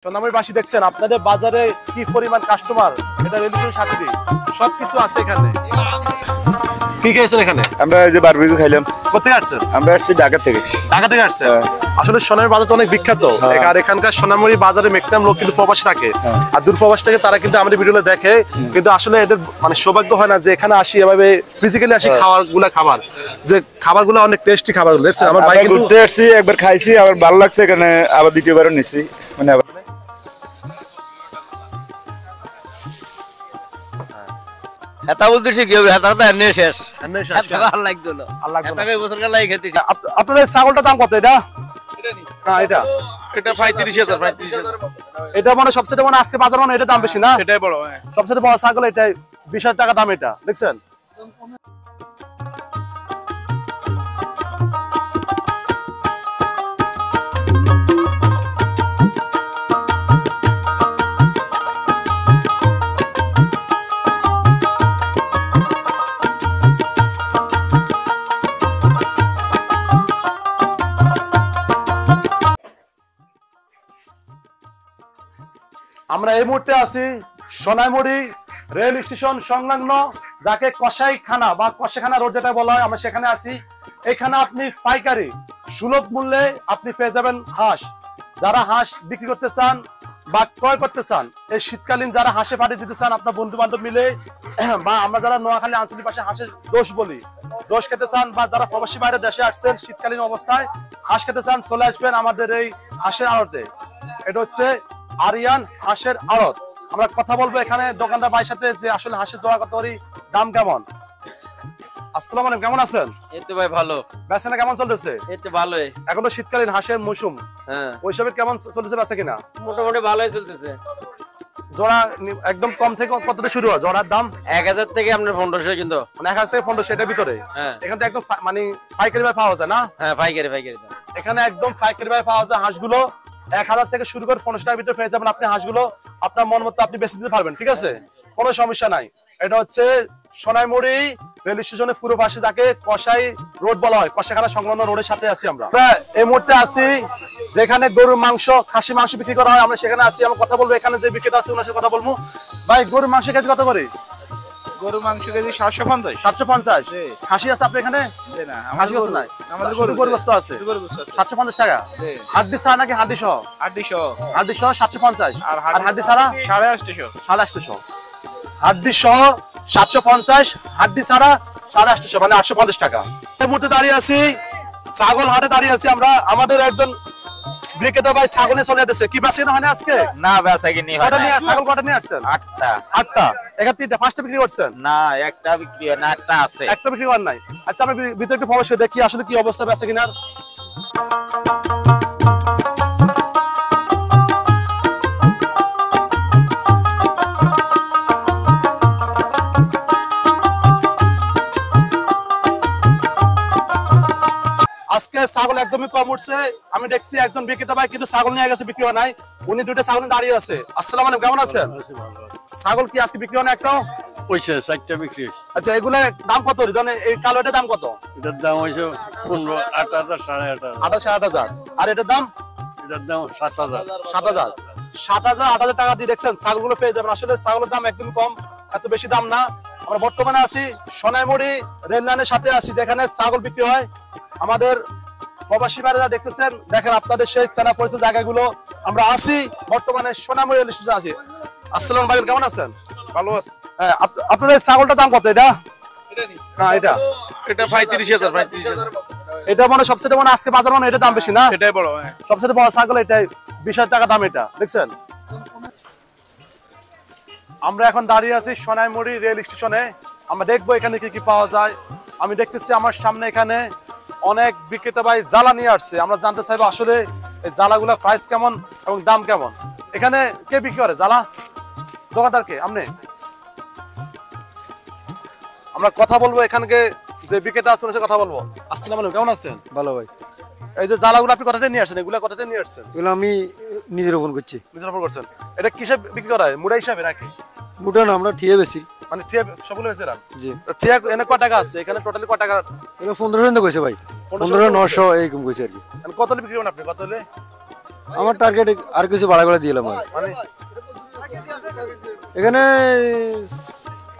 সোনামুড়িবাসী দেখছেন আপনাদের বাজারে কি পরিমাণ কাস্টমার, এটা রেলিস্টেশনের সাথে সবকিছু আছে এখানে। কি খেয়েছেন এখানে? আমরা এই যে বারবিকিউ খাইলাম। কোথায় আসছেন? আমরা আসছি ঢাকা থেকে। ঢাকা থেকে আসছেন? আসলে সোনামুড়ি বাজার তো অনেক বিখ্যাত, আর এখানকার সোনামুড়ি বাজারে ম্যাক্সিমাম লোক কিন্তু প্রবাসী থাকে, আর দূর প্রবাস থেকে তারা কিন্তু আমাদের ভিডিওটা দেখে, কিন্তু আসলে এদের মানে সৌভাগ্য হয় না যে এখানে আসি এভাবে ফিজিক্যালি আসি খাবার যে খাবারগুলো অনেক টেস্টি খাবারগুলো দেখছেন। আমার বাইকে ঘুরতে আসছি, একবার খাইছি, আবার ভালো লাগছে, এখানে আবার দ্বিতীয়বারও নিছি। মানে আপনাদের ছাগলটার দাম কত? এটা এটা মানে সবচেয়ে মানে আজকে বাজার মানে এটা দাম বেশি না? সেটাই বড়, সবচেয়ে বড় ছাগল এটাই, 20,000 টাকা দাম এটা দেখছেন। আমরা এই মুহূর্তে আছি সোনাইমুড়ি রেল স্টেশন সংলগ্ন, যাকে কসাইখানা বা কসাইখানা রোড যেটা বলা হয়, আমরা সেখানে আছি। এখানে আপনি পাইকারি সুলভ মূল্যে আপনি পেয়ে যাবেন হাঁস। যারা হাঁস বিক্রি করতে চান বা ক্রয় করতে চান, এই শীতকালীন যারা হাঁসে পাটি দিতে চান আপনার বন্ধু বান্ধব মিলে, বা আমরা যারা নোয়াখালী আঞ্চলিক ভাষায় হাঁসের দোষ বলি, দোষ খেতে চান, বা যারা প্রবাসী বাইরে দেশে আসছেন শীতকালীন অবস্থায় হাঁস খেতে চান, চলে আসবেন আমাদের এই হাঁসের আড়তে। এটা হচ্ছে আরিয়ান হাঁসের আড়ত। আমরা কথা বলবো এখানে দোকানদার ভাইয়ের সাথে যে আসলে হাঁসের জোড়া কত, দাম কেমন। আসসালামু আলাইকুম, কেমন আছেন? এই তো ভাই ভালো। বেচাকেনা কেমন চলতেছে? এই তো ভালোই, এখন তো শীতকালীন হাঁসের মৌসুম, ওই হিসাবে কেমন চলতেছে বেচাকেনা? মোটামুটি ভালোই চলতেছে। জোড়া একদম কম থেকে কত থেকে শুরু হয় জোড়ার দাম? 1000 থেকে আপনার 1500, কিন্তু মানে 1000 থেকে 1500 এর ভিতরে। এখান থেকে একদম মানে পাইকারি ভাবে পাওয়া যায় না? হ্যাঁ, পাইকারি দাম। এখানে একদম পাইকারি ভাবে পাওয়া যায় হাঁসগুলো। 1000 থেকে শুরু করে 1500 টাকার ভিতরে পেয়ে যাবেন আপনি হাঁসগুলো। আপনার মন মতো আপনি বেছে দিতে পারবেন, ঠিক আছে, কোনো সমস্যা নাই। এটা হচ্ছে সোনাইমুড়ি রেল স্টেশনের পুরো পাশে, যাকে কসাই রোড বলা হয়, কসাইখানা সংলগ্ন রোডের সাথে আছি আমরা। এই মুহূর্তে আছি যেখানে গরুর মাংস, খাসি মাংস বিক্রি করা হয়, আমরা সেখানে আছি। আমরা কথা বলবো এখানে যে বিক্রেতা আছে ওনার সাথে কথা বলবো। ভাই, গরুর মাংস কেজি কত করে? গরুর মাংস কেজি 750। 750? খাসি আছে আপনার এখানে? না, খাসি আছে নাই, আমাদের গরু বস্তু আছে। 750 টাকা। হাড্ডি ছাড়া নাকি হাড্ডি সহ? হাড্ডি সহ 750, আর হাড্ডি ছাড়া 850। 850 হাড্ডি সহ 750, হাড্ডি ছাড়া 850, মানে 850 টাকা। এই মুহূর্তে দাঁড়িয়ে আছি ছাগল হাটে দাঁড়িয়ে আছি আমরা। আমাদের একজন বিক্রেতা ভাই ছাগলে চলে যেতেছে। কি বেচা হয় না আজকে? না, বেচা কিনি হয় না। ছাগল কটা নিয়ে আসছেন? 8টা। এখান থেকে 5টা বিক্রি করছেন? না, একটা বিক্রি হয় না, একটা আছে। একটা বিক্রি করেন নাই? আচ্ছা, আমরা ভিতরে একটু প্রবেশ করে দেখি আসলে কি অবস্থা বেচা কিনার। আজকে ছাগল একদমই কম উঠছে। আমি দেখছি একজন বিক্রেতা ভাই কিন্তু ছাগল নিয়ে গেছে, বিক্রি হয় নাই। উনি দুটো ছাগল দাঁড়িয়ে আছে। আসসালামু আলাইকুম, কেমন আছেন? ছাগল কি আজকে বিক্রি হয় না একটাও? হইছে 4টা বিক্রি হইছে। আচ্ছা, এগুলোর দাম কত? এই কালোটার দাম কত? এটার দাম হইছে 15, 8000, 8500। 8000। আর এটার দাম? এটার দাম 7000। 8000 টাকা দিয়ে দেখছেন ছাগলগুলো পেয়ে যাবেন। আসলে ছাগলের দাম একদম কম, এত বেশি দাম না। আমরা বর্তমানে আছি সোনাইমুড়ি রেল লাইনের সাথে আছি, যেখানে ছাগল বিক্রি হয়। আমাদের প্রবাসী ভাইরা দেখতেছেন, দেখেন আপনাদের সেই চেনা পরিচিত জায়গাগুলো আমরা আছি বর্তমানে সোনাইমুড়ি রেল স্টেশনে আছি। আসসালামু আলাইকুম, কেমন আছেন? ভালো আছে। আপনাদের ছাগলটার দাম কত? এটা এটা 35,000। এটা মানে সবচেয়ে মানে আজকে বাজার মানে এটা দাম বেশি না? সেটাই বড়, সবচেয়ে বড় ছাগল এটাই, 20,000 টাকা দাম এটা দেখছেন। আমরা এখন দাঁড়িয়ে আছি সোনাইমুড়ি রেল স্টেশনে। আমরা দেখবো এখানে কি কি পাওয়া যায়। আমি দেখতেছি আমার সামনে এখানে অনেক বিক্রেতা ভাই জ্বালা নিয়ে আসছে। আমরা জানতে চাইবো আসলে এই জ্বালাগুলোর প্রাইস কেমন এবং দাম কেমন। এখানে কে বিক্রি করে জ্বালা? দোকানদার কে? আপনি? আমরা কথা বলবো এখানকে যে বিক্রেতা আছে ওনার সাথে কথা বলবো। আসসালামু আলাইকুম, কেমন আছেন? ভালো ভাই। এই যে জ্বালাগুলো আপনি কোথাতে নিয়ে আসেন? এগুলা কোথাতে নিয়ে আসছেন? এগুলো আমি নিজের ওপর করছি। নিজের ওপর করছেন? এটা কিসে বিক্রি করা হয়? মুড়া হিসাবে নাকি? মুটা না, আমরা ঠিয়ে বেশি। মানে ঠিয়া সবগুলো বেচেরান? জি। ঠিয়া এনে কত টাকা আছে? এখানে টোটালি কত টাকা? এটা 1500 কইছে ভাই। 1500, 900 এরকম কইছে আর কি। কত বিক্রি করেন আপনি? কত হলে? আমার টার্গেট আর কিছু ভাড়া করে দিলাম আর মানে এখানে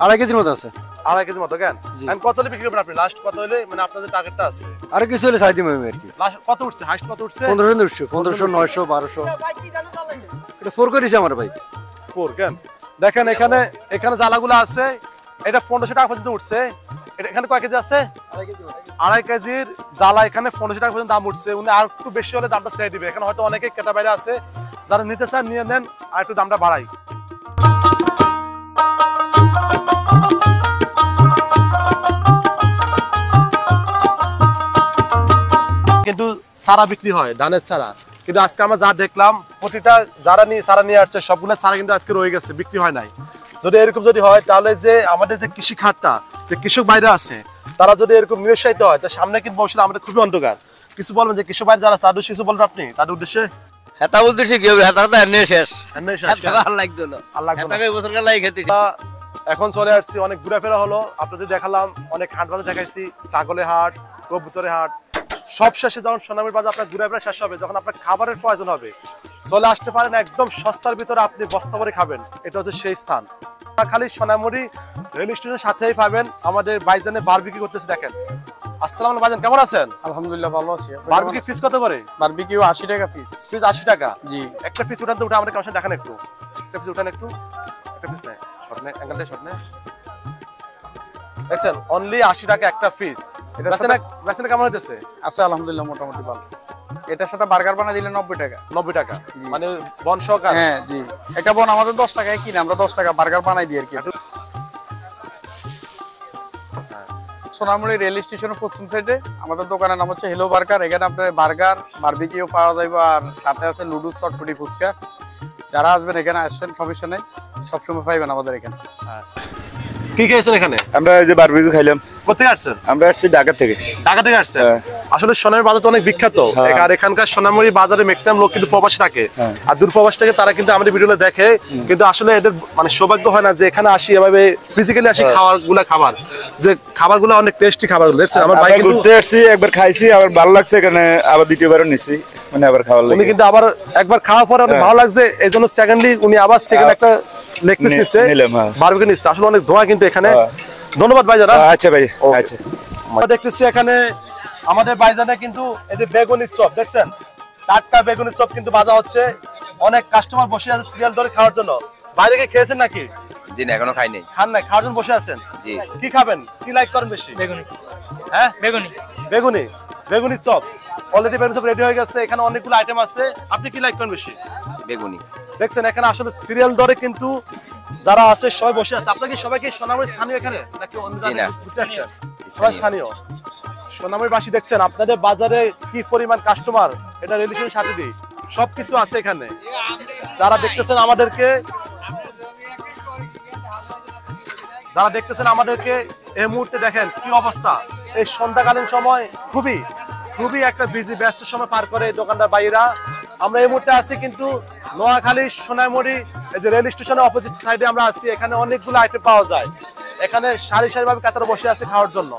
2.5 কেজির মতো আছে। 2.5 কেজি মতো কেন? জি। এখন কত হলে বিক্রি করবেন আপনি? লাস্ট কত হলে মানে আপনাদের টার্গেটটা আছে? আর কিছু হলে ছাই দিব আমি আর কি। লাস্ট কত উঠছে? হাইস্ট কত উঠছে? 1500 900 1200 এটা 4 করেছে আমার ভাই। 4 কেন? দেখেন এখানে জ্বালাগুলো আছে, এটা 1500 টাকা পর্যন্ত উঠছে। এটা এখানে কয় কেজি আছে? 2.5 কেজির জ্বালা এখানে 1500 টাকা পর্যন্ত দাম উঠছে। উনি আর একটু বেশি হলে দামটা ছেড়ে দিবে। এখানে হয়তো অনেকে কেটা বাইরে আছে, যারা নিতে চান নিয়ে নেন, আর একটু দামটা বাড়াই। কিন্তু চারা বিক্রি হয়, ধানের চারা। কিন্তু আজকে আমরা যা দেখলাম, প্রতিটা যারা নিয়ে চারা নিয়ে আসছে সবগুলো চারা কিন্তু আজকে রয়ে গেছে, বিক্রি হয় নাই। যদি এরকম যদি হয় তাহলে যে আমাদের যে কৃষি খাতটা, যে কৃষক বাইরে আছে, তারা যদি এরকম নিরুৎসাহিত হয়, তাহলে সামনে কিন্তু ভবিষ্যতে আমাদের খুবই অন্ধকার। কিছু বলবেন যে কৃষক বাইরে যারা তাদের কিছু বলবেন আপনি তাদের উদ্দেশ্যে? হেতা বলতেছি কি হবে, হেতাটা তো এমনি শেষ। এমনি শেষ হেতা কেন? আর লাগতো না। আর লাগতো না। হেতাকে এই বছর গেলাই খেতে। আমরা এখন চলে আসছি, অনেক ঘুরাফেরা হলো, আপনাদের দেখালাম, অনেক হাট বাজার দেখাইছি, ছাগলের হাট, কবুতরের হাট। সব শেষে যখন সোনামুড়ির বাজার আপনার ঘুরাফেরা শেষ হবে, যখন আপনার খাবারের প্রয়োজন হবে, চলে আসতে পারেন একদম সস্তার ভিতরে, আপনি বস্তা ভরে খাবেন। এটা হচ্ছে সেই স্থান। খালি সোনামুড়ি রেল স্টেশনের সাথেই পাবেন। আমাদের ভাইজানে বারবিকিউ করতেছে, দেখেন। আসসালামু আলাইকুম ভাইজান, কেমন আছেন? আলহামদুলিল্লাহ ভালো আছি। বারবিকিউ ফিস কত করে? বারবিকিউ 80 টাকা পিস। পিস 80 টাকা। জি। একটা পিস উঠান তো, উঠে আমাদের কাছে দেখান একটু। একটা পিস উঠান একটু। একটা পিস নেই, শর্ট নেই, অ্যাঙ্গেল নেই, শর্ট নেই। দেখছেন, অনলি 80 টাকা একটা পিস। বেচেনা কেমন হইতেছে? আছে আলহামদুলিল্লাহ মোটামুটি ভালো। এটার সাথে বার্গার বানাই দিলে 90 টাকা। 90 টাকা মানে বন সহকার? হ্যাঁ জি। এটা বোন আমাদের 10 টাকায় কিনে, আমরা 10 টাকা বার্গার বানাই দিই আর কি। সোনামুড়ি রেল স্টেশনের পশ্চিম সাইডে আমাদের দোকানের নাম হচ্ছে হেলো বার্গার। এখানে আপনার বার্গার, বারবিকিউ পাওয়া যাবে, আর সাথে আছে লুডুস, চটপটি, ফুচকা। যারা আসবেন এখানে আসছেন, সমস্যা নেই, সবসময় পাইবেন আমাদের এখানে। কি খেয়েছেন এখানে? আমরা এই যে বারবিকিউ খাইলাম। কোথায় আসছেন? আমরা আসছি ঢাকা থেকে। ঢাকা থেকে আসছেন? হ্যাঁ। আসলে সোনামুড়ি বাজার তো অনেক বিখ্যাত, আর এখানকার সোনামুড়ি বাজারে ম্যাক্সিমাম লোক কিন্তু প্রবাসী থাকে, আর দূর প্রবাস থেকে তারা কিন্তু আমাদের ভিডিওটা দেখে, কিন্তু আসলে এদের মানে সৌভাগ্য হয় না যে এখানে আসি এভাবে ফিজিক্যালি আসি খাবার যে খাবারগুলো অনেক টেস্টি খাবারগুলো। দেখছেন আমার ভাই আমরা কিন্তু ঘুরতে আসছি, একবার খাইছি, আবার ভালো লাগছে, এখানে আবার দ্বিতীয়বারও নিছি, মানে আবার খাওয়ার উনি লাগে। কিন্তু আবার একবার খাওয়ার পরে অনেক ভালো লাগছে, এই জন্য সেকেন্ডলি উনি আবার সেকেন্ড একটা লেগ পিস নিচ্ছে, নিলাম, হ্যাঁ। বারবিকিউ নিচ্ছে। আসলে অনেক ধোঁয়া কিন্তু এখানে। ধন্যবাদ ভাই যারা। আচ্ছা ভাই, আচ্ছা। আমরা দেখতেছি এখানে আমাদের বাইজানে কিন্তু এই যে বেগুনি চপ, দেখছেন টাটকা বেগুনি চপ কিন্তু ভাজা হচ্ছে। অনেক কাস্টমার বসে আছে সিরিয়াল ধরে খাওয়ার জন্য। বাইরে গিয়ে খেয়েছেন নাকি? জি না, এখনো খাই নাই। খান নাই, খাওয়ার জন্য বসে আছেন? জি। কি খাবেন, কি লাইক করেন বেশি? বেগুনি। হ্যাঁ বেগুনি। বেগুনি, বেগুনি চপ। অলরেডি বেগুনি চপ রেডি হয়ে গেছে, এখানে অনেকগুলো আইটেম আছে। আপনি কি লাইক করেন বেশি? বেগুনি। দেখছেন এখানে আসলে সিরিয়াল ধরে কিন্তু যারা আছে সবাই বসে আছে। আপনাকে সবাইকে সোনামুড়ি স্থানীয় এখানে নাকি অন্য জায়গায় বুঝতে আসছেন? সবাই স্থানীয় সোনামুড়িবাসী। দেখছেন আপনাদের বাজারে কি পরিমাণ কাস্টমার, এটা রিলেশনের সাথে দিই সবকিছু আছে এখানে। যারা দেখতেছেন আমাদেরকে এই মুহূর্তে দেখেন কি অবস্থা। এই সন্ধ্যাকালীন সময় খুবই একটা বিজি ব্যস্ত সময় পার করে দোকানদার বাইরা। আমরা এই মুহূর্তে আছি কিন্তু নোয়াখালী সোনামুড়ি এই যে রেল স্টেশনের অপোজিট সাইডে আমরা আছি। এখানে অনেকগুলো আইটেম পাওয়া যায়, এখানে সারি ভাবে কাতারে বসে আছে খাওয়ার জন্য।